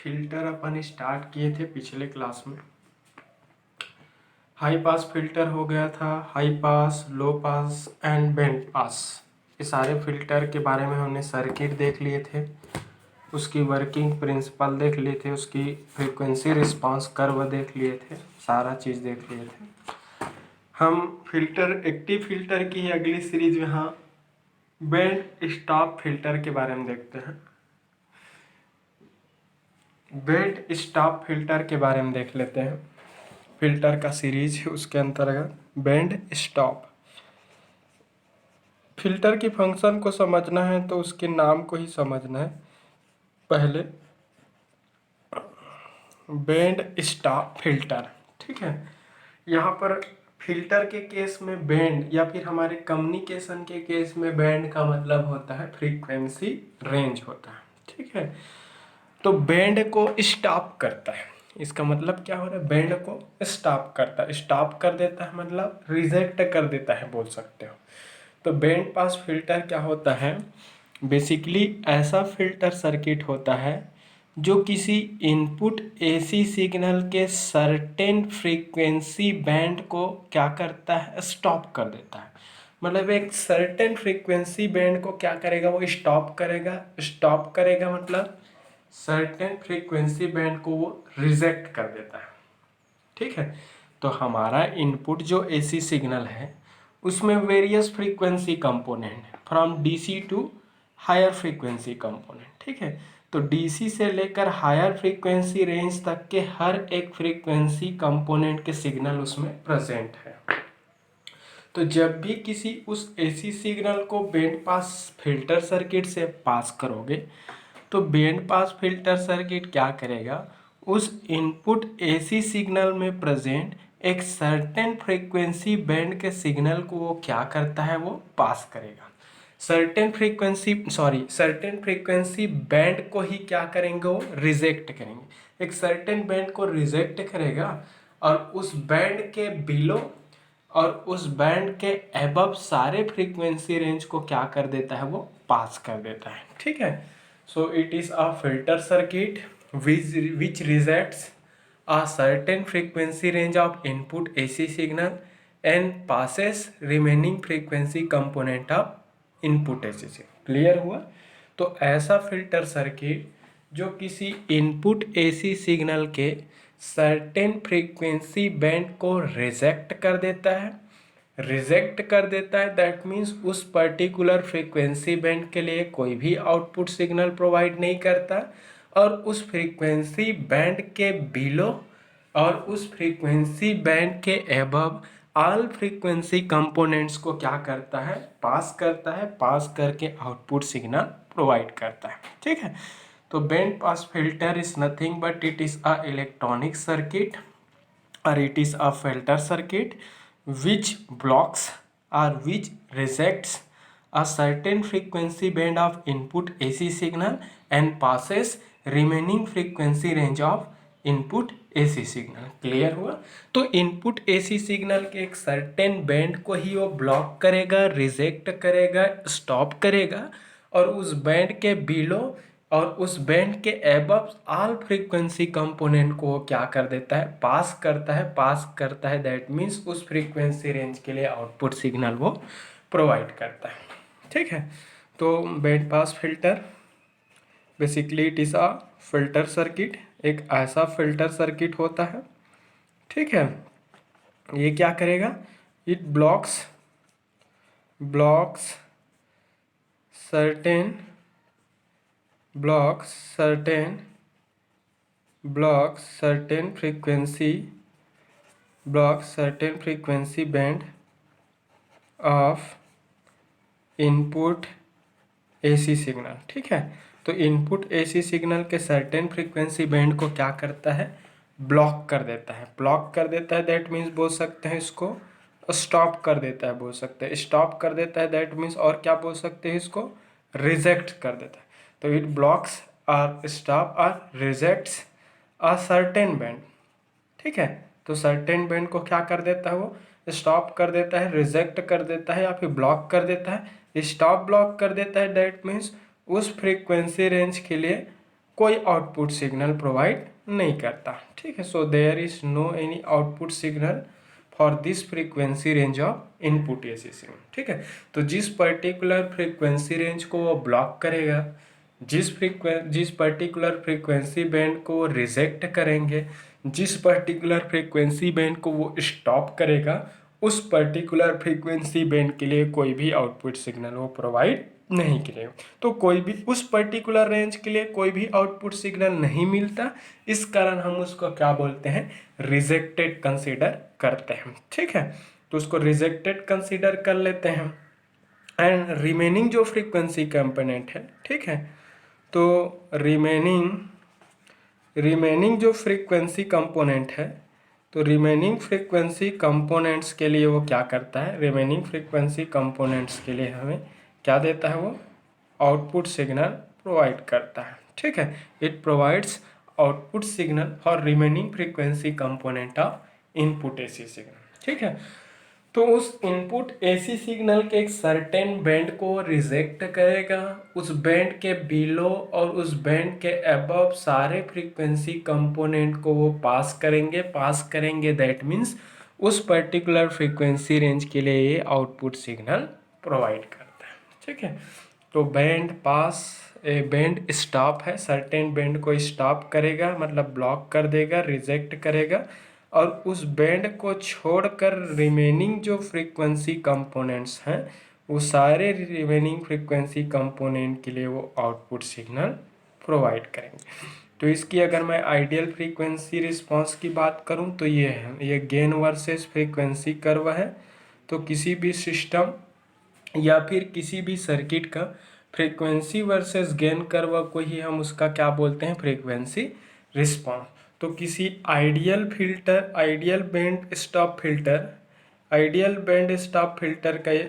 Filter अपन start किए थे पिछले क्लास में। हाई पास फिल्टर हो गया था, high pass, low pass and band pass. ये सारे फिल्टर के बारे में हमने सर्किट देख लिए थे, उसकी वर्किंग प्रिंसिपल देख लिए थे, उसकी फ्रीक्वेंसी रिस्पांस कर्व देख लिए थे, सारा चीज़ देख लिए थे। हम एक्टिव फिल्टर की अगली सीरीज में हाँ बैंड स्टॉप फिल्टर के बारे में देखते हैं। बैंड स्टॉप फिल्टर के बारे में देख लेते हैं। फिल्टर का सीरीज है, उसके अंतर्गत बैंड स्टॉप। फिल्टर की फंक्शन को समझना है तो उसके नाम को ही समझना है। पहले बैंड स्टॉप फिल्टर, ठीक है। यहाँ पर फिल्टर के केस में बैंड या फिर हमारे कम्युनिकेशन के केस में बैंड का मतलब होता है फ्रीक्वेंसी रेंज होता है, ठीक है। तो बैंड को स्टॉप करता है, इसका मतलब क्या हो रहा है, बैंड को स्टॉप करता है। स्टॉप कर देता है मतलब रिजेक्ट कर देता है बोल सकते हो। तो बैंड पास फिल्टर क्या होता है, बेसिकली ऐसा फिल्टर सर्किट होता है जो किसी इनपुट एसी सिग्नल के सर्टेन फ्रीक्वेंसी बैंड को क्या करता है, स्टॉप कर देता है। मतलब एक सर्टेन फ्रीक्वेंसी बैंड को क्या करेगा, वो स्टॉप करेगा। स्टॉप करेगा मतलब सर्टेन फ्रीक्वेंसी बैंड को वो रिजेक्ट कर देता है, ठीक है। तो हमारा इनपुट जो एसी सिग्नल है उसमें वेरियस फ्रीक्वेंसी कंपोनेंट है, from DC to higher frequency component, ठीक है। तो डीसी से लेकर हायर फ्रीक्वेंसी रेंज तक के हर एक फ्रीक्वेंसी कंपोनेंट के सिग्नल उसमें प्रेजेंट है। तो जब भी किसी उस एसी सिग्नल को बैंड पास फिल्टर सर्किट से पास करोगे तो बैंड पास फिल्टर सर्किट क्या करेगा, उस इनपुट एसी सिग्नल में प्रेजेंट एक सर्टेन फ्रीक्वेंसी बैंड के सिग्नल को वो क्या करता है, वो पास करेगा। सर्टेन फ्रीक्वेंसी बैंड को ही क्या करेंगे, वो रिजेक्ट करेंगे। एक सर्टेन बैंड को रिजेक्ट करेगा और उस बैंड के बिलो और उस बैंड के एबव सारे फ्रीक्वेंसी रेंज को क्या कर देता है, वो पास कर देता है, ठीक है। So it is a filter circuit which rejects a certain frequency range of input AC signal and passes remaining frequency component of input AC signal। Clear हुआ। तो ऐसा फिल्टर सर्किट जो किसी इनपुट एसी सिग्नल के certain frequency band को reject कर देता है। दैट मीन्स उस पर्टिकुलर फ्रीक्वेंसी बैंड के लिए कोई भी आउटपुट सिग्नल प्रोवाइड नहीं करता और उस फ्रीक्वेंसी बैंड के बिलो और उस फ्रीक्वेंसी बैंड के एबव ऑल फ्रीक्वेंसी कंपोनेंट्स को क्या करता है, पास करता है। पास करके आउटपुट सिग्नल प्रोवाइड करता है, ठीक है। तो band pass filter is nothing but it is a electronic circuit or it is a filter circuit which blocks or which rejects a certain frequency band of input AC signal and passes remaining frequency range of input AC signal. Clear हुआ। तो input AC signal के एक certain band को ही वो block करेगा, reject करेगा, stop करेगा और उस बैंड के बिलो और उस बैंड के एबव ऑल फ्रीक्वेंसी कंपोनेंट को क्या कर देता है, पास करता है। दैट मीन्स उस फ्रीक्वेंसी रेंज के लिए आउटपुट सिग्नल वो प्रोवाइड करता है, ठीक है। तो band pass filter basically it is a filter circuit, एक ऐसा फिल्टर सर्किट होता है, ठीक है। ये क्या करेगा, it blocks certain frequency band of input AC signal, ठीक है। तो इनपुट एसी सिग्नल के सर्टेन फ्रीक्वेंसी बैंड को क्या करता है, ब्लॉक कर देता है। दैट मीन्स बोल सकते हैं इसको स्टॉप कर देता है, बोल सकते हैं स्टॉप कर देता है। दैट मीन्स और क्या बोल सकते हैं, इसको रिजेक्ट कर देता है। तो इट ब्लॉक्स और स्टॉप और रिजेक्ट्स अ सर्टेन बैंड, ठीक है। तो सर्टेन बैंड को क्या कर देता है, वो स्टॉप कर देता है, रिजेक्ट कर देता है या फिर ब्लॉक कर देता है। स्टॉप ब्लॉक कर देता है दैट मीन्स उस फ्रीक्वेंसी रेंज के लिए कोई आउटपुट सिग्नल प्रोवाइड नहीं करता, ठीक है। So there is no any output signal for this frequency range of input AC signal, ठीक है। तो जिस पर्टिकुलर फ्रीक्वेंसी रेंज को वो ब्लॉक करेगा, जिस पर्टिकुलर फ्रीक्वेंसी बैंड को वो रिजेक्ट करेंगे, जिस पर्टिकुलर फ्रीक्वेंसी बैंड को वो स्टॉप करेगा, उस पर्टिकुलर फ्रीक्वेंसी बैंड के लिए कोई भी आउटपुट सिग्नल वो प्रोवाइड नहीं करेगा। तो कोई भी उस पर्टिकुलर रेंज के लिए कोई भी आउटपुट सिग्नल नहीं मिलता, इस कारण हम उसको क्या बोलते हैं, रिजेक्टेड कंसीडर करते हैं, ठीक है। तो उसको रिजेक्टेड कंसीडर कर लेते हैं। एंड रिमेनिंग जो फ्रीक्वेंसी कंपोनेंट है, ठीक है, तो रिमेनिंग जो फ्रीक्वेंसी कंपोनेंट है, तो रिमेनिंग फ्रीक्वेंसी कंपोनेंट्स के लिए वो क्या करता है, रिमेनिंग फ्रीक्वेंसी कंपोनेंट्स के लिए हमें क्या देता है, वो आउटपुट सिग्नल प्रोवाइड करता है, ठीक है। It provides output signal for remaining frequency component of input AC signal, ठीक है। तो उस इनपुट एसी सिग्नल के एक सर्टेन बैंड को रिजेक्ट करेगा, उस बैंड के बिलो और उस बैंड के अबव सारे फ्रीक्वेंसी कंपोनेंट को वो पास करेंगे दैट मीन्स उस पर्टिकुलर फ्रीक्वेंसी रेंज के लिए ये आउटपुट सिग्नल प्रोवाइड करता है, ठीक है। तो बैंड स्टॉप है, सर्टेन बैंड को स्टॉप करेगा मतलब ब्लॉक कर देगा, रिजेक्ट करेगा, और उस बैंड को छोड़कर रिमेनिंग जो फ्रीक्वेंसी कंपोनेंट्स हैं वो सारे रिमेनिंग फ्रीक्वेंसी कंपोनेंट के लिए वो आउटपुट सिग्नल प्रोवाइड करेंगे। तो इसकी अगर मैं आइडियल फ्रीक्वेंसी रिस्पांस की बात करूं तो ये है, ये गेन वर्सेस फ्रीक्वेंसी कर्व है। तो किसी भी सिस्टम या फिर किसी भी सर्किट का फ्रीक्वेंसी वर्सेस गेन कर्व को ही हम उसका क्या बोलते हैं, फ्रीक्वेंसी रिस्पांस। तो किसी आइडियल बैंड स्टॉप फिल्टर का ये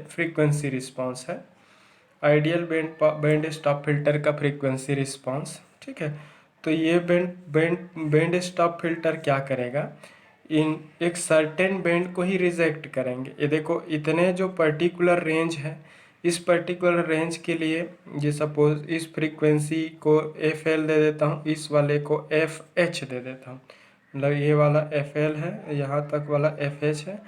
फ्रीक्वेंसी रिस्पांस है, आइडियल बैंड स्टॉप फिल्टर का फ्रीक्वेंसी रिस्पांस, ठीक है। तो ये बैंड स्टॉप फिल्टर क्या करेगा, इन एक सर्टेन बैंड को ही रिजेक्ट करेंगे। ये देखो इतने जो पर्टिकुलर रेंज है, इस पर्टिकुलर रेंज के लिए ये सपोज इस फ्रीक्वेंसी को एफ एल दे देता हूँ, इस वाले को एफ एच दे देता हूँ, मतलब ये वाला एफ एल है, यहाँ तक वाला एफ एच है,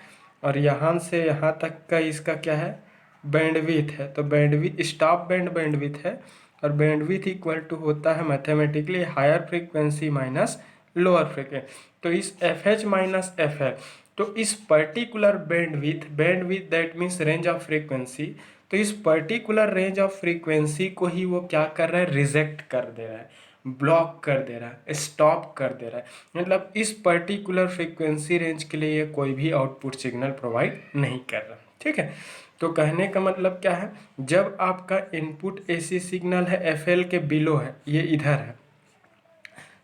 और यहाँ से यहाँ तक का इसका क्या है, बैंडविथ है। तो बैंडविथ स्टॉप बैंडविथ है, और बैंडविथ इक्वल टू होता है mathematically higher frequency minus lower frequency. तो इस F H minus F L, तो इस particular bandwidth that means range of frequency, तो इस पर्टिकुलर रेंज ऑफ फ्रीक्वेंसी को ही वो क्या कर रहा है, रिजेक्ट कर दे रहा है, ब्लॉक कर दे रहा है, स्टॉप कर दे रहा है। मतलब इस पर्टिकुलर फ्रीक्वेंसी रेंज के लिए ये कोई भी आउटपुट सिग्नल प्रोवाइड नहीं कर रहा, ठीक है। तो कहने का मतलब क्या है, जब आपका इनपुट एसी सिग्नल है एफ एल के बिलो है, ये इधर है,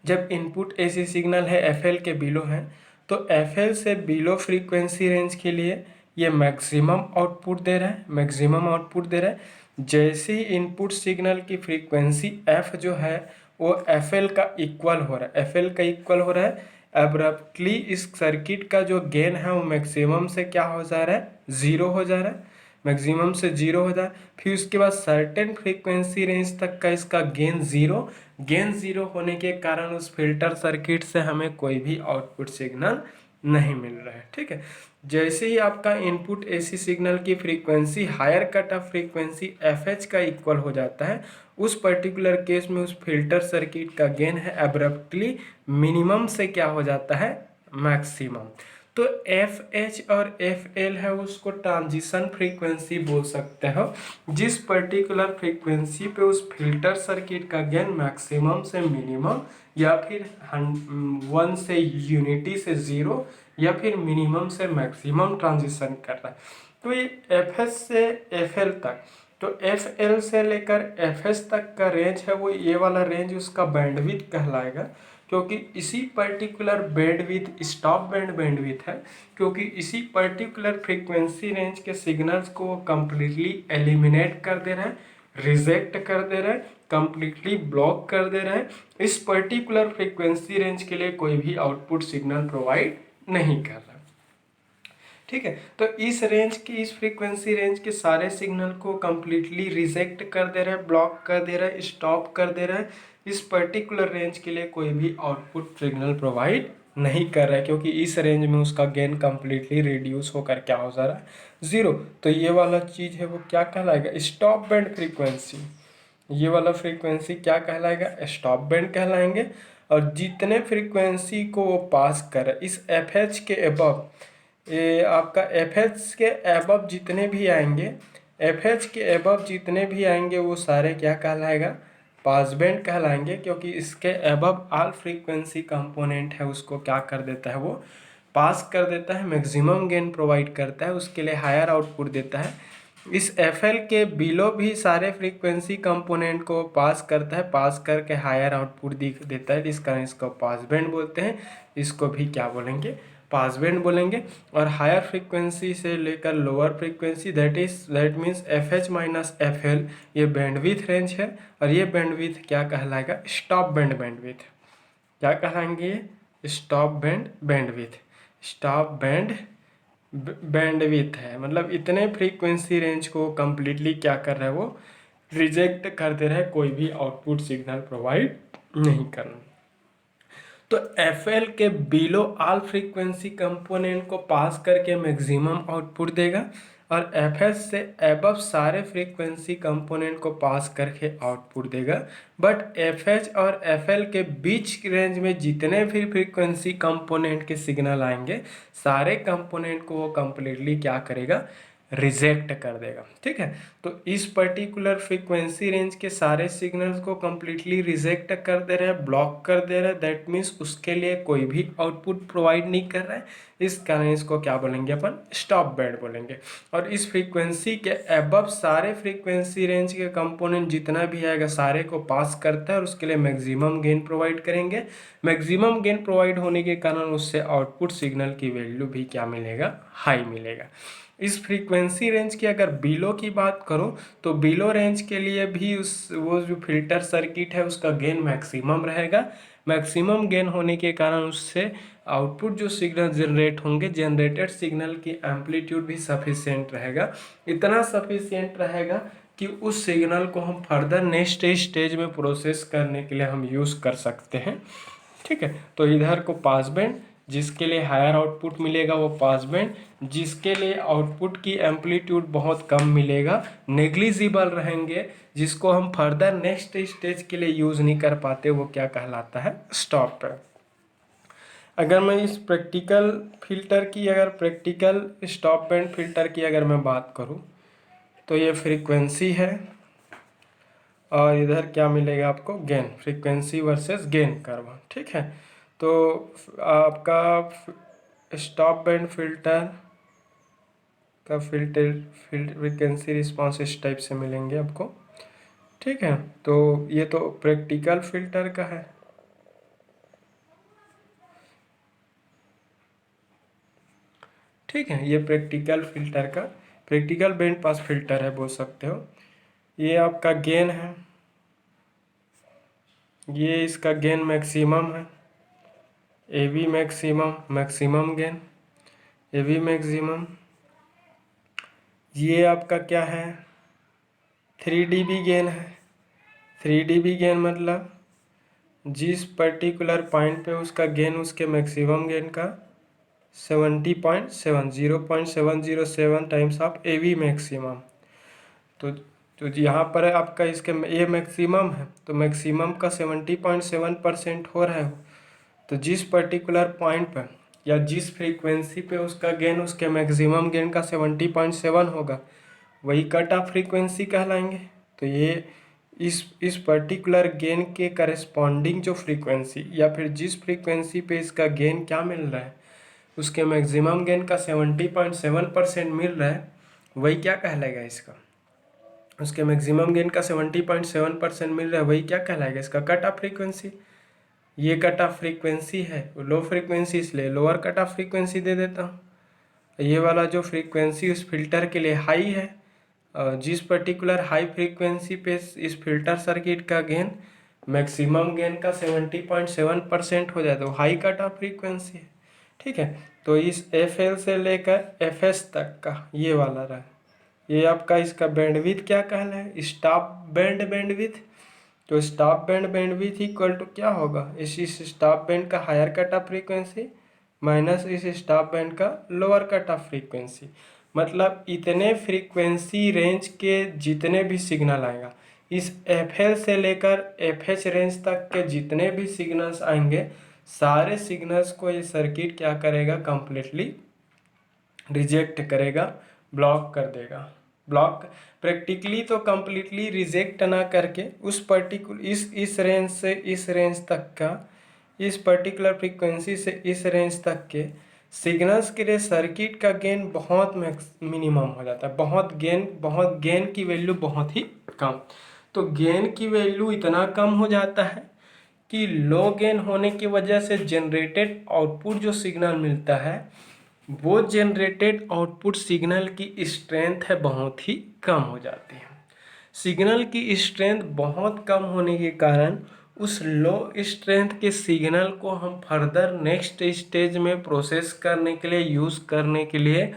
जब इनपुट एसी सिग्नल है एफ एल के बिलो है, तो एफ एल से बिलो फ्रीक्वेंसी रेंज के लिए ये मैक्सिमम आउटपुट दे रहा है। जैसे ही इनपुट सिग्नल की फ्रीक्वेंसी एफ जो है वो एफ एल का इक्वल हो रहा है, अब्रप्टली इस सर्किट का जो गेन है वो मैक्सिमम से क्या हो जा रहा है, ज़ीरो हो जा रहा है, मैक्सिमम से जीरो हो जाए। फिर उसके बाद सर्टेन फ्रीक्वेंसी रेंज तक का इसका गेन ज़ीरो होने के कारण उस फिल्टर सर्किट से हमें कोई भी आउटपुट सिग्नल नहीं मिल रहा है, ठीक है। जैसे ही आपका इनपुट एसी सिग्नल की frequency higher cut off frequency F H का इक्वल हो जाता है, उस पर्टिकुलर केस में उस फिल्टर सर्किट का गेन है अब्रप्टली मिनिमम से क्या हो जाता है, मैक्सिमम। तो एफ एच और एफ एल है उसको ट्रांजिशन फ्रीक्वेंसी बोल सकते हो, जिस पर्टिकुलर फ्रीक्वेंसी पे उस फिल्टर सर्किट का गेन मैक्सिमम से मिनिमम या फिर 1 से यूनिटी से 0 या फिर मिनिमम से मैक्सिमम ट्रांजिशन कर रहा है। तो ये एफ एच से एफ एल तक, तो एफ एल से लेकर एफ एच तक का रेंज है वो ये वाला रेंज उसका बैंडविड्थ कहलाएगा, क्योंकि इसी पर्टिकुलर बैंडविड्थ स्टॉप बैंडविड्थ है, क्योंकि इसी पर्टिकुलर फ्रीक्वेंसी रेंज के सिग्नल्स को वो कम्प्लीटली एलिमिनेट कर दे रहा है, रिजेक्ट कर दे रहा है, कम्प्लीटली ब्लॉक कर दे रहा है। इस पर्टिकुलर फ्रीक्वेंसी रेंज के लिए कोई भी आउटपुट सिग्नल प्रोवाइड नहीं कर रहा, ठीक है। तो इस रेंज की, इस फ्रीक्वेंसी रेंज के सारे सिग्नल को कम्प्लीटली रिजेक्ट कर दे रहा है, ब्लॉक कर दे रहा है, स्टॉप कर दे रहा है। इस पर्टिकुलर रेंज के लिए कोई भी आउटपुट सिग्नल प्रोवाइड नहीं कर रहा है, क्योंकि इस रेंज में उसका गेन कम्प्लीटली रिड्यूस होकर क्या हो जा रहा है, ज़ीरो। तो ये वाला चीज़ है वो क्या कहलाएगा, स्टॉप बैंड फ्रीक्वेंसी। ये वाला फ्रीक्वेंसी क्या कहलाएगा, स्टॉप बैंड कहलाएंगे। और जितने फ्रीक्वेंसी को वो पास कर इस एफ एच के अबव, ये आपका एफ एच के अबव जितने भी आएंगे, एफ एच के अबव जितने भी आएंगे वो सारे क्या कहलाएगा, पास बैंड कहलाएंगे। क्योंकि इसके अबव ऑल फ्रीक्वेंसी कंपोनेंट है उसको क्या कर देता है, वो पास कर देता है, मैक्सिमम गेन प्रोवाइड करता है, उसके लिए हायर आउटपुट देता है। इस एफ एल के बिलो भी सारे फ्रीक्वेंसी कंपोनेंट को पास करता है, पास करके हायर आउटपुट देता है, जिस कारण इसको पास बैंड बोलते हैं। इसको भी क्या बोलेंगे, पास बैंड बोलेंगे। और हायर फ्रीक्वेंसी से लेकर lower frequency, that means F H minus F L, ये बैंडविथ रेंज है। और ये बैंडविथ क्या कहलाएगा, स्टॉप बैंड बैंडविथ। क्या कहलाएंगे ये, stop band bandwidth. Stop band bandwidth है, मतलब इतने फ्रीक्वेंसी रेंज को कम्प्लीटली क्या कर रहा है, वो रिजेक्ट कर दे रहा है, कोई भी आउटपुट सिग्नल प्रोवाइड नहीं करना। तो एफ एल के बिलो ऑल फ्रीक्वेंसी कंपोनेंट को पास करके मैक्सिमम आउटपुट देगा, और एफ एच से एबव सारे फ्रीक्वेंसी कंपोनेंट को पास करके आउटपुट देगा। बट एफ एच और एफ एल के बीच रेंज में जितने भी फ्रीक्वेंसी कंपोनेंट के सिग्नल आएंगे, सारे कंपोनेंट को वो कम्प्लीटली क्या करेगा, रिजेक्ट कर देगा। ठीक है। तो इस पर्टिकुलर फ्रीक्वेंसी रेंज के सारे सिग्नल्स को कम्प्लीटली रिजेक्ट कर दे रहा है, ब्लॉक कर दे रहा है। दैट मीन्स उसके लिए कोई भी आउटपुट प्रोवाइड नहीं कर रहा है। इस कारण इसको क्या बोलेंगे अपन, स्टॉप बैंड बोलेंगे। और इस फ्रीक्वेंसी के अबव सारे फ्रीक्वेंसी रेंज के कंपोनेंट जितना भी आएगा सारे को पास करता है, और उसके लिए मैक्सिमम गेन प्रोवाइड करेंगे। मैक्सिमम गेन प्रोवाइड होने के कारण उससे आउटपुट सिग्नल की वैल्यू भी क्या मिलेगा, हाई मिलेगा। इस फ्रीक्वेंसी रेंज की अगर बिलो की बात करो, तो बिलो रेंज के लिए भी वो जो फिल्टर सर्किट है उसका गेन मैक्सिमम रहेगा। मैक्सिमम गेन होने के कारण उससे आउटपुट जो सिग्नल जनरेट होंगे, जनरेटेड सिग्नल की एम्पलीट्यूड भी सफिशिएंट रहेगा। इतना सफिशिएंट रहेगा कि उस सिग्नल को हम फर्दर नेक्स्ट स्टेज में प्रोसेस करने के लिए हम यूज़ कर सकते हैं। ठीक है। तो इधर को पास बैंड, जिसके लिए हायर आउटपुट मिलेगा वो पास बैंड, जिसके लिए आउटपुट की एम्पलीट्यूड बहुत कम मिलेगा, नेग्लिजिबल रहेंगे, जिसको हम फर्दर नेक्स्ट स्टेज के लिए यूज़ नहीं कर पाते, वो क्या कहलाता है, स्टॉप बैंड। अगर मैं इस प्रैक्टिकल फिल्टर की, अगर प्रैक्टिकल स्टॉप बैंड फिल्टर की अगर मैं बात करूँ, तो ये फ्रीक्वेंसी है और इधर क्या मिलेगा आपको, gain, frequency versus gain curve. ठीक है। तो आपका स्टॉप बैंड फिल्टर का फ्रीक्वेंसी रिस्पॉन्स इस टाइप से मिलेंगे आपको। ठीक है। तो ये तो प्रैक्टिकल फिल्टर का है। ठीक है। ये प्रैक्टिकल फिल्टर का, प्रैक्टिकल बैंड पास फिल्टर है बोल सकते हो। ये आपका गेन है, ये इसका गेन मैक्सिमम है, A B maximum, maximum gain, A B maximum. ये आपका क्या है, 3 dB गेन है। 3 dB गेन मतलब जिस पर्टिकुलर पॉइंट पे उसका गेन उसके मैक्सिमम गेन का 70.7, 0.707 times of A V maximum. तो यहाँ पर आपका इसके ए मैक्सिमम है, तो मैक्सिमम का 70.7% हो रहा है। तो जिस पर्टिकुलर पॉइंट पर या जिस फ्रीक्वेंसी पे उसका गेन उसके मैक्सिमम गेन का 70.7 होगा, वही कट ऑफ फ्रीक्वेंसी कहलाएंगे। तो ये इस पर्टिकुलर गेन के करस्पॉन्डिंग जो फ्रीक्वेंसी या फिर जिस फ्रीक्वेंसी पे इसका गेन क्या मिल रहा है, उसके मैक्सिमम गेन का 70.7% मिल रहा है, वही क्या कहलाएगा इसका, उसके मैक्सिमम गेन का 70.7% मिल रहा है, वही क्या कहलाएगा, इसका कट ऑफ फ्रीक्वेंसी। ये कट ऑफ फ्रीक्वेंसी है, लो फ्रीक्वेंसी, इसलिए लोअर कट ऑफ फ्रीक्वेंसी दे देता हूँ। ये वाला जो फ्रीक्वेंसी उस फिल्टर के लिए हाई है, जिस पर्टिकुलर हाई फ्रीक्वेंसी पे इस फिल्टर सर्किट का गेन मैक्सिमम गेन का 70.7% हो जाए तो हाई कट ऑफ फ्रीक्वेंसी है। ठीक है। तो इस FL से लेकर FH तक का ये वाला रहा, ये आपका इसका बैंडविड्थ क्या कहला है, स्टॉप बैंड बैंडविड्थ। तो stop band bandwidth equal to क्या होगा, इस स्टॉप बैंड का higher cut off frequency minus इस स्टॉप बैंड का लोअर कट ऑफ फ्रीक्वेंसी। मतलब इतने फ्रीक्वेंसी रेंज के जितने भी सिग्नल आएगा, इस FL से लेकर FH रेंज तक के जितने भी सिग्नल्स आएंगे, सारे सिग्नल्स को ये सर्किट क्या करेगा, कंप्लीटली रिजेक्ट करेगा, ब्लॉक कर देगा। ब्लॉक प्रैक्टिकली तो कंप्लीटली रिजेक्ट ना करके उस पर्टिकुलर इस रेंज से इस रेंज तक का, इस पर्टिकुलर फ्रीक्वेंसी से इस रेंज तक के सिग्नल्स के लिए सर्किट का गेन बहुत मिनिमम हो जाता है, बहुत गेन की वैल्यू बहुत ही कम। तो गेन की वैल्यू इतना कम हो जाता है कि लो गेन होने की वजह से जनरेटेड आउटपुट जो सिग्नल मिलता है, वो जनरेटेड आउटपुट सिग्नल की स्ट्रेंथ है बहुत ही कम हो जाती है। सिग्नल की स्ट्रेंथ बहुत कम होने के कारण उस लो स्ट्रेंथ के सिग्नल को हम फर्दर नेक्स्ट स्टेज में प्रोसेस करने के लिए, यूज़ करने के लिए,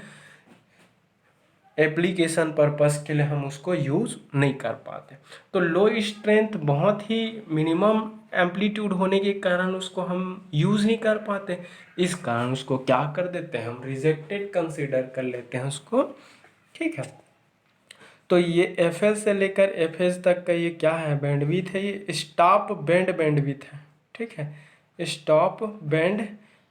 एप्लीकेशन पर्पस के लिए हम उसको यूज़ नहीं कर पाते। तो लो स्ट्रेंथ बहुत ही मिनिमम एम्पलीट्यूड होने के कारण उसको हम यूज़ नहीं कर पाते। इस कारण उसको क्या कर देते हैं, हम रिजेक्टेड कंसीडर कर लेते हैं उसको। ठीक है, तो ये FL से लेकर FH तक का ये क्या है, बैंडविड्थ है, ये स्टॉप बैंड बैंडविड्थ है। ठीक है, स्टॉप बैंड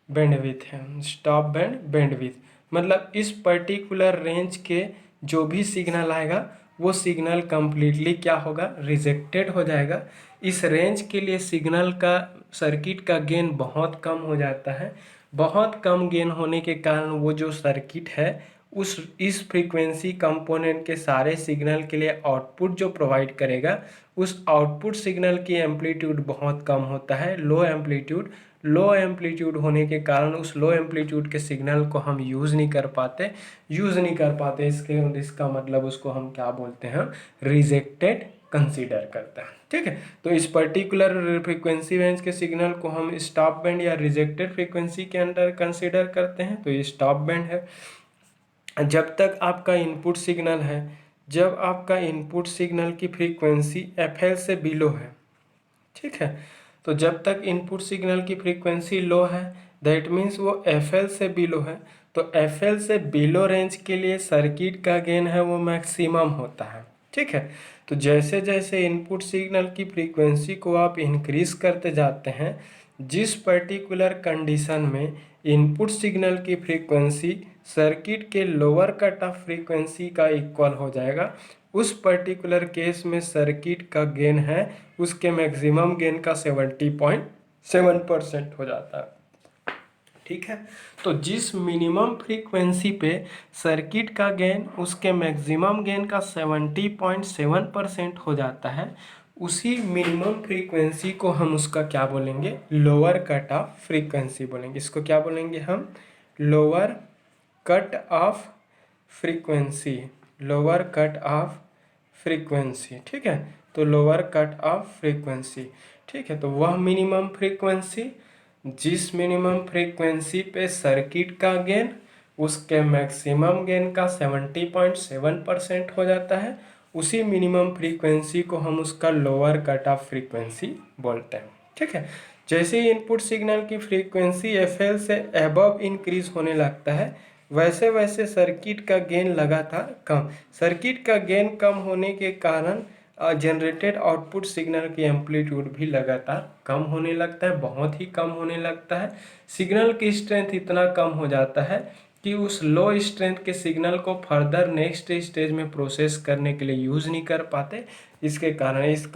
बैंडविड्थ है, स्टॉप बैंड बैंडविड्थ। मतलब इस पर्टिकुलर रेंज के जो भी सिग्नल आएगा वो सिग्नल कंप्लीटली क्या होगा, रिजेक्टेड हो जाएगा। इस रेंज के लिए सिग्नल का, सर्किट का गेन बहुत कम हो जाता है। बहुत कम गेन होने के कारण वो जो सर्किट है इस फ्रीक्वेंसी कंपोनेंट के सारे सिग्नल के लिए आउटपुट जो प्रोवाइड करेगा, उस आउटपुट सिग्नल की एम्पलीट्यूड बहुत कम होता है, लो एम्पलीट्यूड होने के कारण उस लो एम्पलीट्यूड के सिग्नल को हम यूज़ नहीं कर पाते। इसका मतलब उसको हम क्या बोलते हैं, रिजेक्टेड कंसीडर करते हैं। ठीक है, तो इस पर्टिकुलर फ्रीक्वेंसी रेंज के सिग्नल को हम स्टॉप बैंड या रिजेक्टेड फ्रीक्वेंसी के अंदर कंसीडर करते हैं। तो ये स्टॉप बैंड है। जब तक आपका इनपुट सिग्नल है, जब आपका इनपुट सिग्नल की फ्रीक्वेंसी FL से बिलो है, ठीक है, तो जब तक इनपुट सिग्नल की फ्रीक्वेंसी लो है, दैट मीन्स वो FL से बिलो है। तो FL से बिलो रेंज के लिए सर्किट का गेन है वो मैक्सिमम होता है। ठीक है, तो जैसे जैसे इनपुट सिग्नल की फ्रीक्वेंसी को आप इंक्रीज करते जाते हैं, जिस पर्टिकुलर कंडीशन में इनपुट सिग्नल की फ्रीक्वेंसी सर्किट के लोअर कट ऑफ फ्रीक्वेंसी का इक्वल हो जाएगा, उस पर्टिकुलर केस में सर्किट का गेन है उसके मैक्सिमम गेन का 70.7% हो जाता है। ठीक है, तो जिस मिनिमम फ्रीक्वेंसी पे सर्किट का गेन उसके मैक्सिमम गेन का 70.7% हो जाता है, उसी मिनिमम फ्रीक्वेंसी को हम उसका क्या बोलेंगे, लोअर कट ऑफ फ्रीक्वेंसी बोलेंगे। इसको क्या बोलेंगे हम, lower cut off frequency, lower cut off frequency. ठीक है, तो लोअर कट ऑफ फ्रीक्वेंसी। ठीक है, तो वह मिनिमम फ्रीक्वेंसी जिस मिनिमम फ्रीक्वेंसी पे सर्किट का गेन उसके मैक्सिमम गेन का 70.7% हो जाता है, उसी मिनिमम फ्रीक्वेंसी को हम उसका लोअर कट ऑफ फ्रीक्वेंसी बोलते हैं। ठीक है, जैसे ही इनपुट सिग्नल की फ्रीक्वेंसी FL से अबव इंक्रीज होने लगता है, वैसे वैसे सर्किट का गेन लगातार कम, सर्किट का गेन कम होने के कारण जनरेटेड आउटपुट सिग्नल की एम्पलीट्यूड भी लगातार कम होने लगता है, बहुत ही कम होने लगता है। सिग्नल की स्ट्रेंथ इतना कम हो जाता है कि उस लो स्ट्रेंथ के सिग्नल को फर्दर नेक्स्ट स्टेज में प्रोसेस करने के लिए यूज़ नहीं कर पाते। इसके कारण इस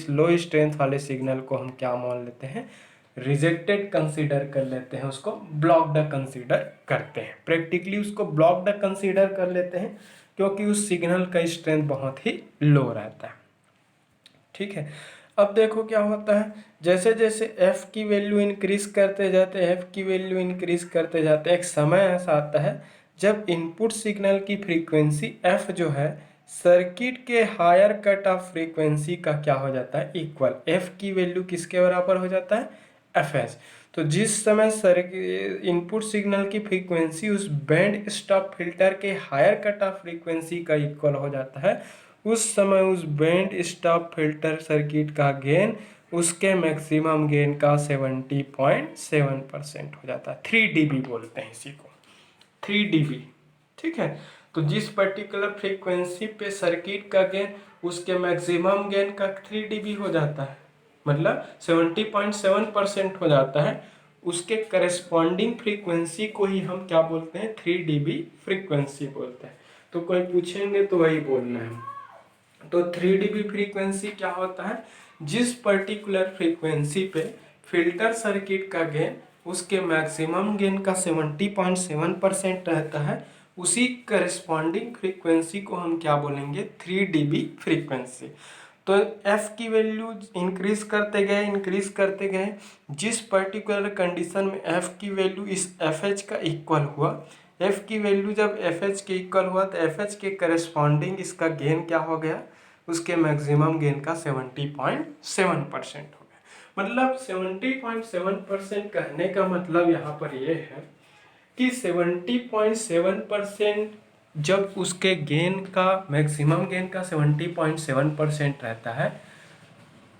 लो स्ट्रेंथ वाले सिग्नल को हम क्या मान लेते हैं, रिजेक्टेड कंसीडर कर लेते हैं, उसको ब्लॉक्ड कंसीडर करते हैं। प्रैक्टिकली उसको ब्लॉक्ड कंसीडर कर लेते हैं क्योंकि उस सिग्नल का स्ट्रेंथ बहुत ही लो रहता है। ठीक है, अब देखो क्या होता है, जैसे जैसे f की वैल्यू इंक्रीज करते जाते हैं, एक समय ऐसा आता है जब इनपुट सिग्नल की फ्रीक्वेंसी f जो है सर्किट के हायर कट ऑफ फ्रीक्वेंसी का क्या हो जाता है, इक्वल। f की वैल्यू किसके बराबर हो जाता है, एफएच। तो जिस समय सर इनपुट सिग्नल की फ्रीक्वेंसी उस बैंड स्टॉप फिल्टर के हायर कट ऑफ फ्रीक्वेंसी का इक्वल हो जाता है, उस समय उस बैंड स्टॉप फिल्टर सर्किट का गेन उसके मैक्सिमम गेन का 70.7% हो जाता है। 3 dB बोलते हैं इसी को, 3 dB। ठीक है, तो जिस पर्टिकुलर फ्रीक्वेंसी पे सर्किट का गेन उसके मैक्सिमम गेन का 3 dB हो जाता है, मतलब 70.7% हो जाता है, उसके करस्पॉन्डिंग फ्रीक्वेंसी को ही हम क्या बोलते हैं, 3 dB फ्रीक्वेंसी बोलते हैं। तो कोई पूछेंगे तो वही बोलना है। तो 3 dB फ्रीक्वेंसी क्या होता है, जिस पर्टिकुलर फ्रीक्वेंसी पे फिल्टर सर्किट का गेन उसके मैक्सिमम गेन का 70.7% रहता है, उसी करस्पॉन्डिंग फ्रीक्वेंसी को हम क्या बोलेंगे, 3 dB फ्रीक्वेंसी। तो f की वैल्यू इंक्रीज करते गए, जिस पर्टिकुलर कंडीशन में f की वैल्यू इस fh का इक्वल हुआ, f की वैल्यू जब fh के इक्वल हुआ तो fh के करस्पॉन्डिंग इसका गेन क्या हो गया, उसके मैक्सिमम गेन का 70.7% हो गया। मतलब 70.7% कहने का मतलब यहाँ पर ये है कि 70.7% जब उसके गेन का मैक्सिमम गेन का 70.7% रहता है,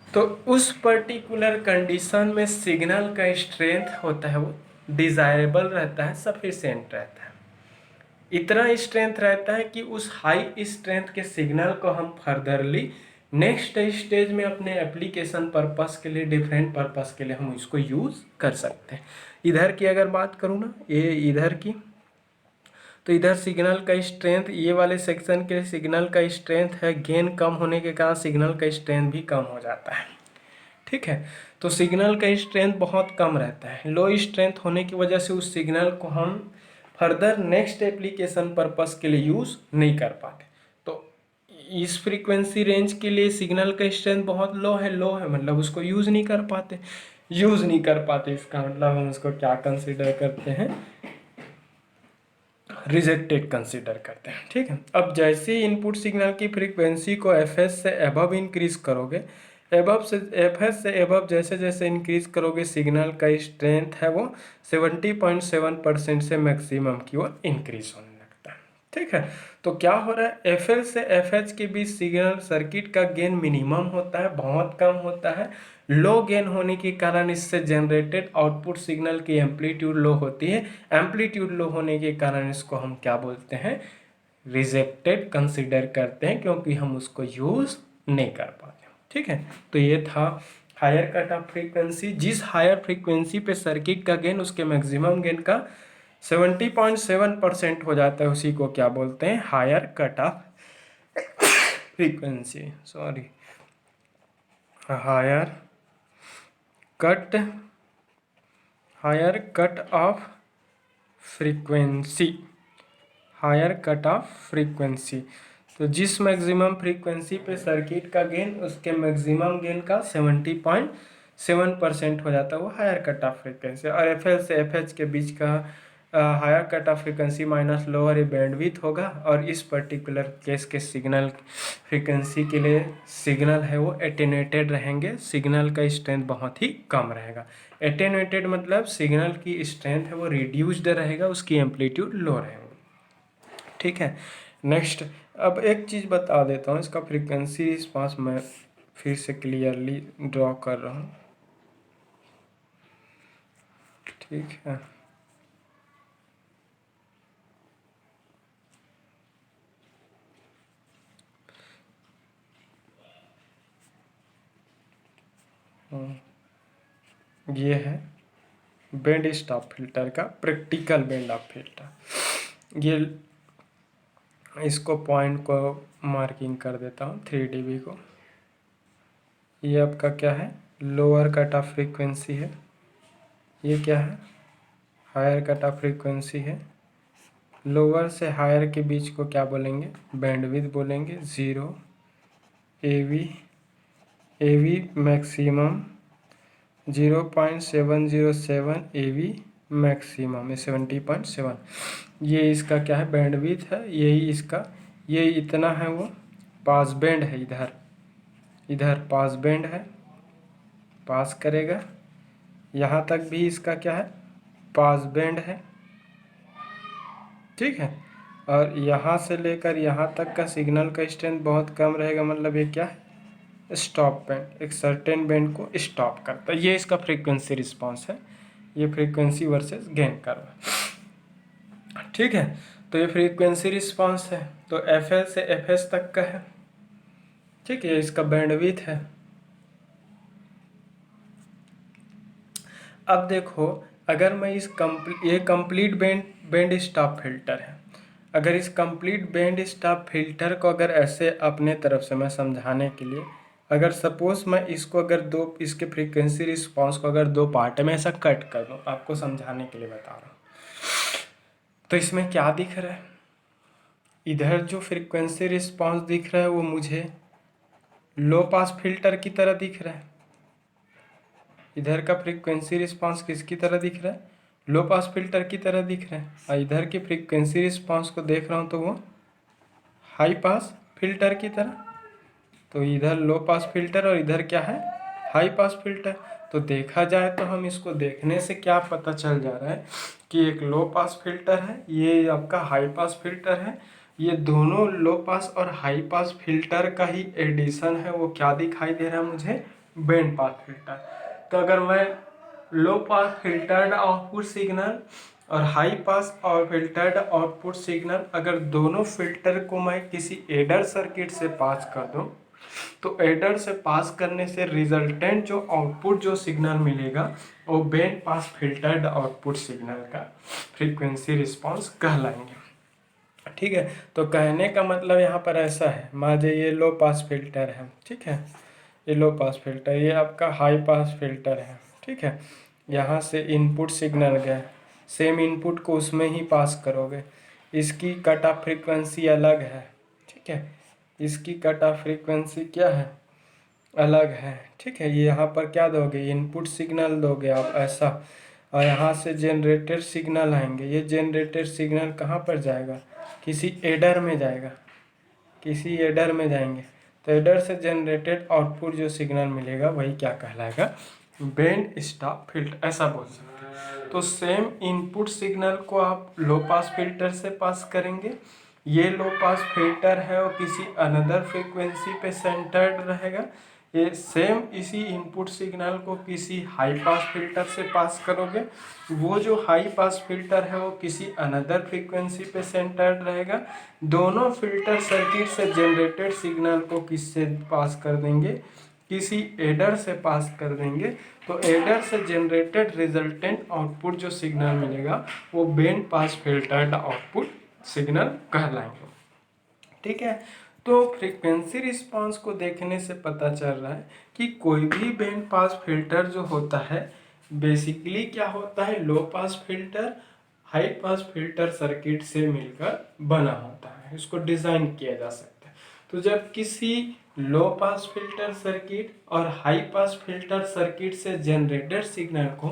तो उस पर्टिकुलर कंडीशन में सिग्नल का स्ट्रेंथ होता है वो डिजायरेबल रहता है, सफिशिएंट रहता है। इतना स्ट्रेंथ रहता है कि उस हाई स्ट्रेंथ के सिग्नल को हम फर्दरली नेक्स्ट स्टेज में अपने एप्लीकेशन पर्पस के लिए, डिफरेंट पर्पस के लिए हम इसको यूज़ कर सकते हैं। इधर की अगर बात करूँ ना, ये इधर की, तो इधर सिग्नल का स्ट्रेंथ, ये वाले सेक्शन के सिग्नल का स्ट्रेंथ है, गेन कम होने के कारण सिग्नल का स्ट्रेंथ भी कम हो जाता है। ठीक है, तो सिग्नल का स्ट्रेंथ बहुत कम रहता है, लो स्ट्रेंथ होने की वजह से उस सिग्नल को हम फर्दर नेक्स्ट एप्लीकेशन पर्पस के लिए यूज़ नहीं कर पाते। तो इस फ्रीक्वेंसी रेंज के लिए सिग्नल का स्ट्रेंथ बहुत लो है, मतलब उसको यूज़ नहीं कर पाते। इसका मतलब हम उसको क्या कंसिडर करते हैं, रिजेक्टेड कंसीडर करते हैं। ठीक है, अब जैसे ही इनपुट सिग्नल की फ्रीक्वेंसी को एफएस से अबव इंक्रीज करोगे, एफएस से अबव जैसे जैसे इंक्रीज करोगे, सिग्नल का स्ट्रेंथ है वो 70.7% से मैक्सिमम की ओर इंक्रीज होने लगता है। ठीक है, तो क्या हो रहा है, एफएल से एफएच के बीच सिग्नल सर्किट का गेन मिनिमम होता है, बहुत कम होता है। लो गेन होने के कारण इससे जनरेटेड आउटपुट सिग्नल की एम्पलीट्यूड लो होती है। एम्पलीट्यूड लो होने के कारण इसको हम क्या बोलते हैं, रिजेक्टेड कंसिडर करते हैं, क्योंकि हम उसको यूज नहीं कर पाते। ठीक है, तो ये था हायर कट ऑफ फ्रीक्वेंसी। जिस हायर फ्रीक्वेंसी पे सर्किट का गेन उसके मैक्सिमम गेन का 70.7% हो जाता है, उसी को क्या बोलते हैं, higher cut off frequency, sorry, higher cut higher cut off frequency, higher cut off frequency. तो जिस मैक्सिमम फ्रीक्वेंसी पे सर्किट का गेन उसके मैक्सिमम गेन का 70.7% हो जाता है, वो हायर कट ऑफ फ्रीक्वेंसी। और एफएल से एफएच के बीच का higher cut off frequency minus lower bandwidth होगा, और इस पर्टिकुलर केस के सिग्नल फ्रीक्वेंसी के लिए सिग्नल है वो एटेन्यूएटेड रहेंगे, सिग्नल का स्ट्रेंथ बहुत ही कम रहेगा। एटेन्यूएटेड मतलब सिग्नल की स्ट्रेंथ है वो रिड्यूस्ड रहेगा, उसकी एम्पलीट्यूड लो रहेगा। ठीक है, नेक्स्ट, अब एक चीज़ बता देता हूँ, इसका फ्रीक्वेंसी रिस्पांस मैं फिर से क्लियरली ड्रॉ कर रहा हूँ। ठीक है, ये है बैंड स्टॉप फिल्टर का प्रैक्टिकल बैंड ऑफ फिल्टर। ये इसको पॉइंट को मार्किंग कर देता हूँ, 3 dB को। ये आपका क्या है, लोअर कट ऑफ फ्रीक्वेंसी है। ये क्या है, हायर कट ऑफ फ्रीक्वेंसी है। लोअर से हायर के बीच को क्या बोलेंगे, बैंडविड्थ बोलेंगे। 0 एवी मैक्सिमम 0.707 एवी मैक्सिमम, 70.7। ये इसका क्या है, बैंडविड्थ है, यही इसका, ये इतना है, वो पास बैंड है। इधर पास बैंड है, पास करेगा, यहाँ तक भी इसका क्या है, पास बैंड है, ठीक है। और यहाँ से लेकर यहाँ तक का सिग्नल का स्ट्रेंथ बहुत कम रहेगा, मतलब ये क्या है, स्टॉप बैंड, एक सर्टेन बैंड को स्टॉप करता है। ये इसका फ्रीक्वेंसी रिस्पांस है, ये फ्रीक्वेंसी वर्सेस गेन कर्व, ठीक है। तो ये फ्रीक्वेंसी रिस्पांस है, तो FL से FH तक का है, ठीक है, इसका बैंडविड्थ है। अब देखो, अगर मैं ये कंप्लीट बैंड स्टॉप फिल्टर है, अगर इस कंप्लीट बैंड स्टॉप फिल्टर को अगर ऐसे अपने तरफ से मैं समझाने के लिए, अगर सपोज मैं इसको अगर इसके फ्रीक्वेंसी रिस्पांस को अगर 2 पार्ट में ऐसा कट कर दूँ, आपको समझाने के लिए बता रहा हूँ, तो इसमें क्या दिख रहा है, इधर जो फ्रीक्वेंसी रिस्पांस दिख रहा है वो मुझे लो पास फिल्टर की तरह दिख रहा है। इधर का फ्रीक्वेंसी रिस्पांस किसकी तरह दिख रहा है, लो पास फिल्टर की तरह दिख रहा है। और इधर की फ्रीक्वेंसी रिस्पांस को देख रहा हूँ तो वो हाई पास फिल्टर की तरह। तो इधर लो पास फिल्टर और इधर क्या है, हाई पास फिल्टर। तो देखा जाए तो हम इसको देखने से क्या पता चल जा रहा है कि एक लो पास फिल्टर है, ये आपका हाई पास फिल्टर है, ये दोनों लो पास और हाई पास फिल्टर का ही एडिशन है। वो क्या दिखाई दे रहा है मुझे, बैंड पास फिल्टर। तो अगर मैं लो पास फिल्टर्ड आउटपुट सिग्नल और हाई पास और फिल्टर्ड आउटपुट सिग्नल, अगर दोनों फिल्टर को मैं किसी एडर सर्किट से पास कर दूं, तो एडर से पास करने से रिजल्टेंट जो आउटपुट जो सिग्नल मिलेगा वो band pass filtered output signal का फ्रीक्वेंसी रिस्पांस कहलाएंगे, ठीक है। तो कहने का मतलब यहाँ पर ऐसा है, मान लीजिए ये लो पास फिल्टर है, ठीक है, ये लो पास फिल्टर, ये आपका हाई पास फिल्टर है, ठीक है। यहाँ से इनपुट सिग्नल गया, सेम इनपुट को उसमें ही पास करोगे, इसकी कट ऑफ फ्रीक्वेंसी अलग है, ठीक है, इसकी कट ऑफ फ्रीक्वेंसी क्या है, अलग है, ठीक है। ये यहाँ पर क्या दोगे, इनपुट सिग्नल दोगे आप ऐसा, और यहाँ से जनरेटेड सिग्नल आएंगे, ये जनरेटेड सिग्नल कहाँ पर जाएगा, किसी एडर में जाएगा, किसी एडर में जाएंगे। तो एडर से जनरेटेड आउटपुट जो सिग्नल मिलेगा वही क्या कहलाएगा, बैंड स्टॉप फिल्टर, ऐसा बोल सकते हैं। तो सेम इनपुट सिग्नल को आप लो पास फिल्टर से पास करेंगे, ये लो पास फिल्टर है और किसी अनदर फ्रीक्वेंसी पे सेंटर्ड रहेगा, ये सेम इसी इनपुट सिग्नल को किसी हाई पास फिल्टर से पास करोगे, वो जो हाई पास फिल्टर है वो किसी अनदर फ्रीक्वेंसी पे सेंटर्ड रहेगा। दोनों फिल्टर सर्किट से जनरेटेड सिग्नल को किससे पास कर देंगे, किसी एडर से पास कर देंगे। तो एडर से जनरेटेड रिजल्टेंट आउटपुट जो सिग्नल मिलेगा वो band pass filtered output signal कहलाएंगे, ठीक है। तो फ्रीक्वेंसी रिस्पांस को देखने से पता चल रहा है कि कोई भी बैंड पास फिल्टर जो होता है बेसिकली क्या होता है, low pass filter high pass filter circuit से मिलकर बना होता है, इसको डिज़ाइन किया जा सकता है। तो जब किसी लो पास फिल्टर सर्किट और हाई पास फिल्टर सर्किट से जनरेटेड सिग्नल को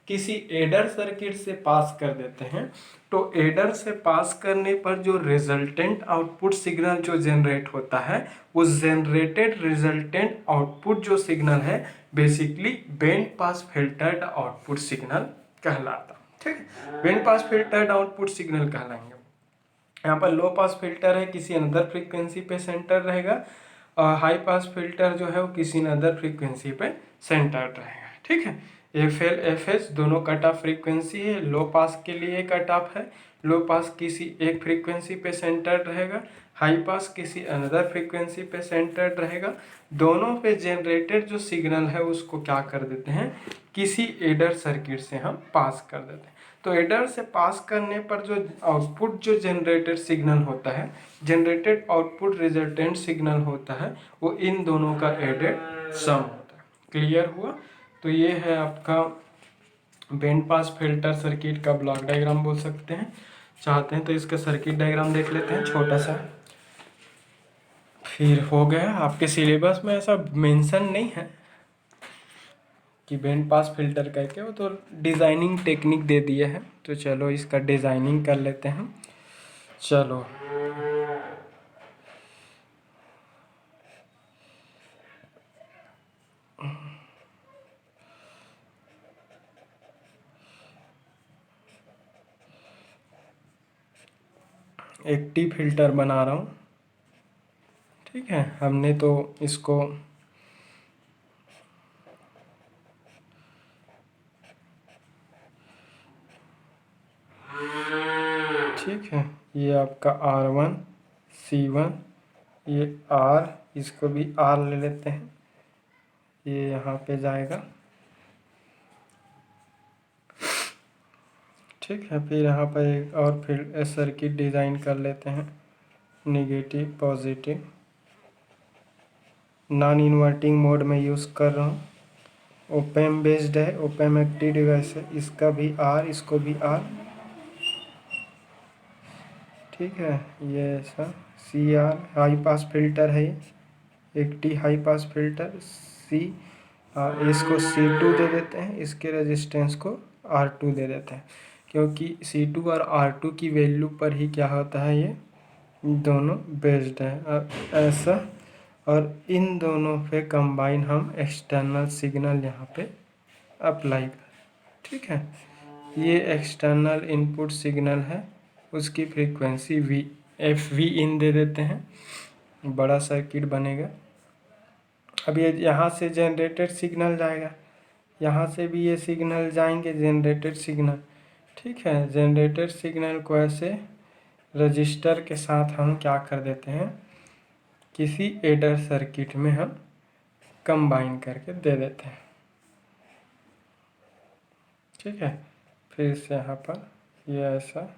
किसी एडर सर्किट से पास कर देते हैं, तो एडर से पास करने पर जो रिजल्टेंट आउटपुट सिग्नल जो जनरेट होता है, वो जनरेटेड रिजल्टेंट आउटपुट जो सिग्नल है basically band pass filtered output signal कहलाता, ठीक है, band pass filtered output signal कहलाएंगे। यहाँ पर लो पास फिल्टर है, किसी अनदर फ्रीक्वेंसी पे सेंटर रहेगा, और हाई पास फिल्टर जो है वो किसी अनदर फ्रीक्वेंसी पे सेंटर रहेगा, ठीक है। FL FH दोनों कट ऑफ फ्रीक्वेंसी है, लो पास के लिए कट ऑफ है, लो पास किसी एक फ्रीक्वेंसी पे सेंटर्ड रहेगा, हाई पास किसी अनदर फ्रीक्वेंसी पे सेंटर्ड रहेगा। दोनों पे जनरेटेड जो सिग्नल है उसको क्या कर देते हैं, किसी एडर सर्किट से हम पास कर देते हैं। तो एडर से पास करने पर जो आउटपुट जो जनरेटेड सिग्नल होता है, जनरेटेड आउटपुट रिजल्टेंट सिग्नल होता है, वो इन दोनों का एडेड सम होता है। क्लियर हुआ। तो ये है आपका बैंड पास फिल्टर सर्किट का ब्लॉक डायग्राम बोल सकते हैं। चाहते हैं तो इसका सर्किट डायग्राम देख लेते हैं छोटा सा, फिर हो गया। आपके सिलेबस में ऐसा मेंशन नहीं है कि बैंड पास फिल्टर करके, वो तो डिज़ाइनिंग टेक्निक दे दिया है। तो चलो इसका डिज़ाइनिंग कर लेते हैं। चलो एक्टिव फिल्टर बना रहा हूँ। ठीक है, हमने तो इसको ठीक है, ये आपका R1 C1, ये R, इसको भी R ले लेते हैं, ये यहाँ पे जाएगा। ठीक है, फिर यहाँ पर एक और फिर सर्किट डिज़ाइन कर लेते हैं, negative positive, non inverting mode में यूज़ कर रहा हूँ, ओपैम बेस्ड है, ओपैम एक्टिव डिवाइस है, इसका भी R, इसको भी R। ठीक है, ये ऐसा CR हाई पास फिल्टर है, active high pass filter C, इसको C2 दे देते हैं, इसके रेजिस्टेंस को R2 दे देते हैं, क्योंकि C2 और R2 की वैल्यू पर ही क्या होता है, ये दोनों बेस्ड है ऐसा। और इन दोनों पे कंबाइन हम एक्सटर्नल सिग्नल यहाँ पे अप्लाई कर। ठीक है, ये एक्सटर्नल इनपुट सिग्नल है, उसकी फ्रीक्वेंसी FV इन दे देते हैं, बड़ा सर्किट बनेगा। अब ये यहाँ से जनरेटेड सिग्नल जाएगा, यहाँ से भी ये सिग्नल जाएंगे जनरेटेड सिग्नल। ठीक है, जनरेटेड सिग्नल को ऐसे रजिस्टर के साथ हम क्या कर देते हैं, किसी एडर सर्किट में हम कंबाइन करके दे देते हैं। ठीक है, फिर से यहाँ पर ये ऐसा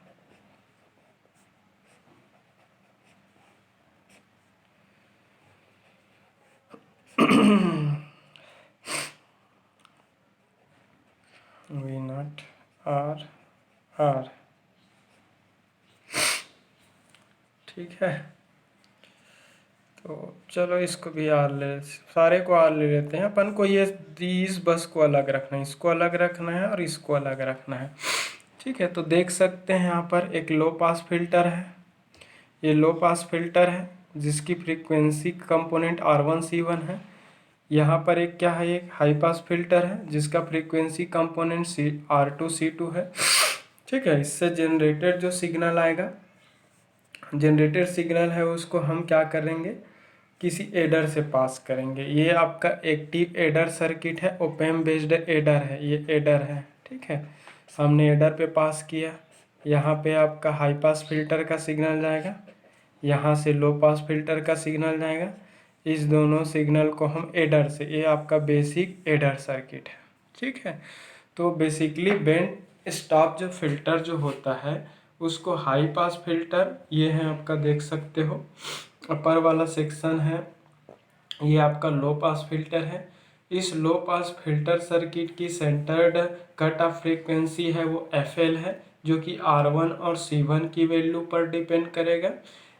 V0 R। ठीक है, तो चलो इसको भी सारे को R ले लेते हैं। अपन को ये इस बस को अलग रखना है, इसको अलग रखना है और इसको अलग रखना है। ठीक है, तो देख सकते हैं यहाँ पर एक लो पास फिल्टर है, ये लो पास फिल्टर है जिसकी फ्रीक्वेंसी कंपोनेंट R1 C1 है। यहाँ पर एक क्या है, एक हाई पास फिल्टर है जिसका फ्रीक्वेंसी कंपोनेंट R2 C2 है। ठीक है, इससे जनरेटेड जो सिग्नल आएगा, जनरेटेड सिग्नल है, उसको हम क्या करेंगे, किसी एडर से पास करेंगे। ये आपका एक्टिव एडर सर्किट है, ओपैम बेस्ड एडर है, ये एडर है। ठीक है, हमने एडर पे पास किया, यहाँ पे आपका हाई पास फिल्टर का सिग्नल जाएगा, यहाँ से लो पास फिल्टर का सिग्नल जाएगा, इस दोनों सिग्नल को हम एडर से, ये आपका बेसिक एडर सर्किट है। ठीक है, तो बेसिकली बैंड स्टॉप जो फिल्टर जो होता है उसको हाई पास फिल्टर, ये है आपका देख सकते हो अपर वाला सेक्शन है, ये आपका लो पास फिल्टर है। इस लो पास फिल्टर सर्किट की सेंटर्ड कट ऑफ फ्रीक्वेंसी है वो FL है, जो कि R1 और C1 की वैल्यू पर डिपेंड करेगा।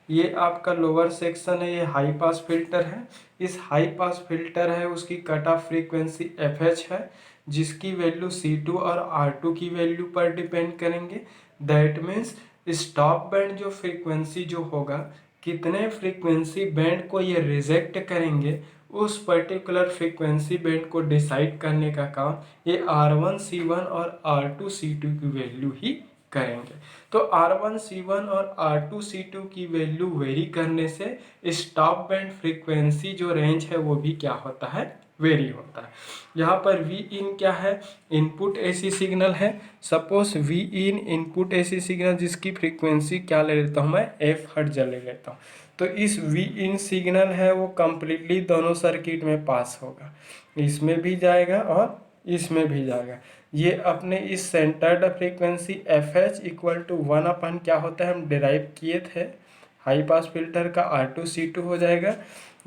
ये आपका लोअर सेक्शन है, ये हाई पास फिल्टर है। इस हाई पास फिल्टर है उसकी कट ऑफ फ्रीक्वेंसी FH है, जिसकी वैल्यू C2 और R2 की वैल्यू पर डिपेंड करेंगे। दैट मीन्स स्टॉप बैंड जो फ्रीक्वेंसी जो होगा, कितने फ्रीक्वेंसी बैंड को ये रिजेक्ट करेंगे, उस पर्टिकुलर फ्रीक्वेंसी बैंड को डिसाइड करने का काम ये R1 C1 और R2 C2 की वैल्यू ही करेंगे। तो R1 C1 और R2 C2 की वैल्यू वेरी करने से स्टॉप बैंड फ्रीक्वेंसी जो रेंज है वो भी क्या होता है, वेरी होता है। यहाँ पर V इन क्या है, इनपुट AC सिग्नल है। सपोज V इन इनपुट AC सिग्नल जिसकी फ्रीक्वेंसी क्या ले लेता हूँ मैं, F हर्ट्ज ले लेता हूँ। तो इस V इन सिग्नल है वो कम्प्लीटली दोनों सर्किट में पास होगा, इसमें भी जाएगा और इसमें भी जाएगा। ये अपने इस centred frequency FH equal to 1 अपन क्या होता है हम डिराइव किए थे, हाई पास फिल्टर का R2 C2 हो जाएगा।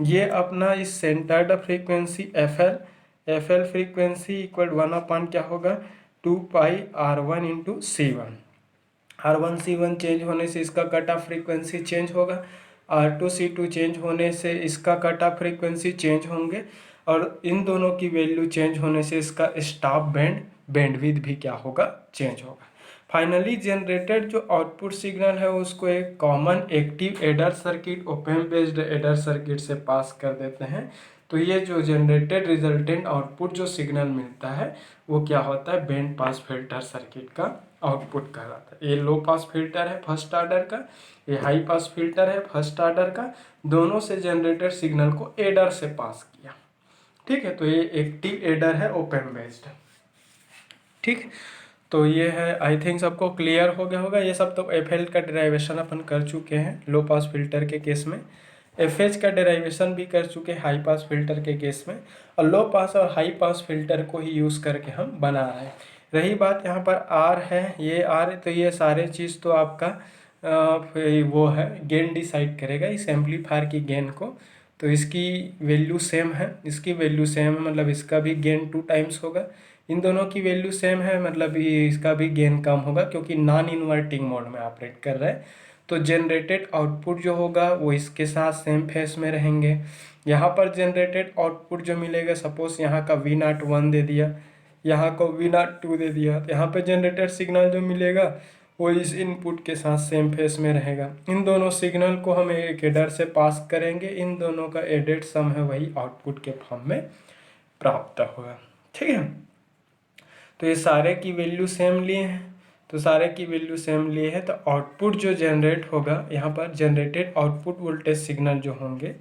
ये अपना इस centred frequency FL frequency equal 1 अपन क्या होगा 2 पाई R1 into C1। R1 C1 change होने से इसका कट ऑफ फ्रीक्वेंसी चेंज होगा, R2 C2 चेंज होने से इसका कट ऑफ फ्रीक्वेंसी चेंज होंगे, और इन दोनों की वैल्यू चेंज होने से इसका स्टॉप बैंडविड्थ भी क्या होगा, चेंज होगा। फाइनली जनरेटेड जो आउटपुट सिग्नल है उसको एक common active adder circuit, ओपैम based adder circuit से पास कर देते हैं। तो तो ये जो जनरेटेड रिजल्टेंट आउटपुट जो सिग्नल मिलता है वो क्या होता है, बैंड पास फिल्टर सर्किट का आउटपुट कहलाता है। ये लो पास फिल्टर है फर्स्ट ऑर्डर का, ये हाई पास फिल्टर है फर्स्ट ऑर्डर का, दोनों से जनरेटेड सिग्नल को एडर से पास किया। ठीक है, तो ये एक्टिव एडर है ओपन बेस्ड। ठीक, तो ये है, आई थिंक सबको क्लियर हो गया होगा। ये सब तो एफएल का डेरिवेशन अपन कर चुके हैं लो पास फिल्टर के केस में, एफएच का डेरिवेशन भी कर चुके हैं हाई पास फिल्टर के केस में, और लो पास और हाई पास फिल्टर को ही यूज़ करके हम बना रहे हैं। रही बात यहाँ पर आर है, ये आर, तो ये सारे चीज़ तो आपका वो है गेन डिसाइड करेगा इस एम्पलीफायर की गेन को। तो इसकी वैल्यू सेम है, इसकी वैल्यू सेम है, मतलब इसका भी गेन 2 टाइम्स होगा। इन दोनों की वैल्यू सेम है, मतलब इसका भी गेन कम होगा क्योंकि नॉन इन्वर्टिंग मोड में ऑपरेट कर रहा है। तो जनरेटेड आउटपुट जो होगा वो इसके साथ सेम फेस में रहेंगे। यहाँ पर जनरेटेड आउटपुट जो मिलेगा, सपोज यहाँ का V0 1 दे दिया, यहाँ को V0 2 दे दिया, तो यहाँ पे जनरेटेड सिग्नल जो मिलेगा वो इस इनपुट के साथ सेम फेस में रहेगा। इन दोनों सिग्नल को हम एक एडर से पास करेंगे, इन दोनों का एडेड सम है वही आउटपुट के फॉर्म में प्राप्त होगा। ठीक है, तो ये सारे की वैल्यू सेम लिए हैं, तो सारे की वैल्यू सेम लिए हैं, तो आउटपुट जो जनरेट होगा यहाँ पर जनरेटेड आउटपुट वोल्टेज सिग्नल जो होंगे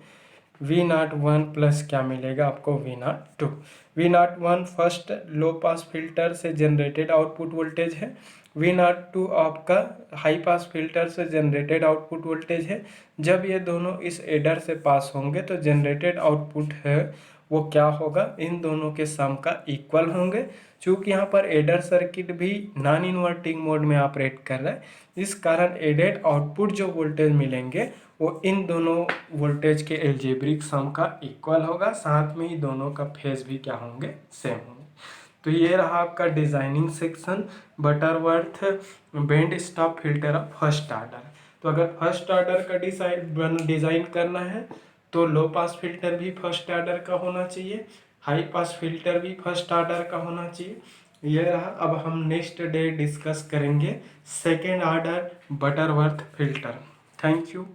V0 1 प्लस क्या मिलेगा आपको V0 2। V0 1 फर्स्ट लो पास फिल्टर से जनरेटेड आउटपुट वोल्टेज है, V0 2 आपका हाई पास फिल्टर से जनरेटेड आउटपुट वोल्टेज है। जब ये दोनों इस एडर से पास होंगे तो जनरेटेड आउटपुट है वो क्या होगा, इन दोनों के सम का इक्वल होंगे। चूँकि यहाँ पर एडर सर्किट भी नॉन इन्वर्टिंग मोड में ऑपरेट कर रहा है, इस कारण एडेड आउटपुट जो वोल्टेज मिलेंगे वो इन दोनों वोल्टेज के एल्जेब्रिक सम का इक्वल होगा, साथ में ही दोनों का फेज भी क्या होंगे, सेम होंगे। तो ये रहा आपका designing section, Butterworth band stop filter of first order. तो अगर फर्स्ट ऑर्डर का डिज़ाइन करना है तो लो पास फिल्टर भी फर्स्ट ऑर्डर का होना चाहिए, हाई पास फिल्टर भी फर्स्ट ऑर्डर का होना चाहिए। ये रहा, अब हम नेक्स्ट डे डिस्कस करेंगे second order Butterworth filter. Thank you.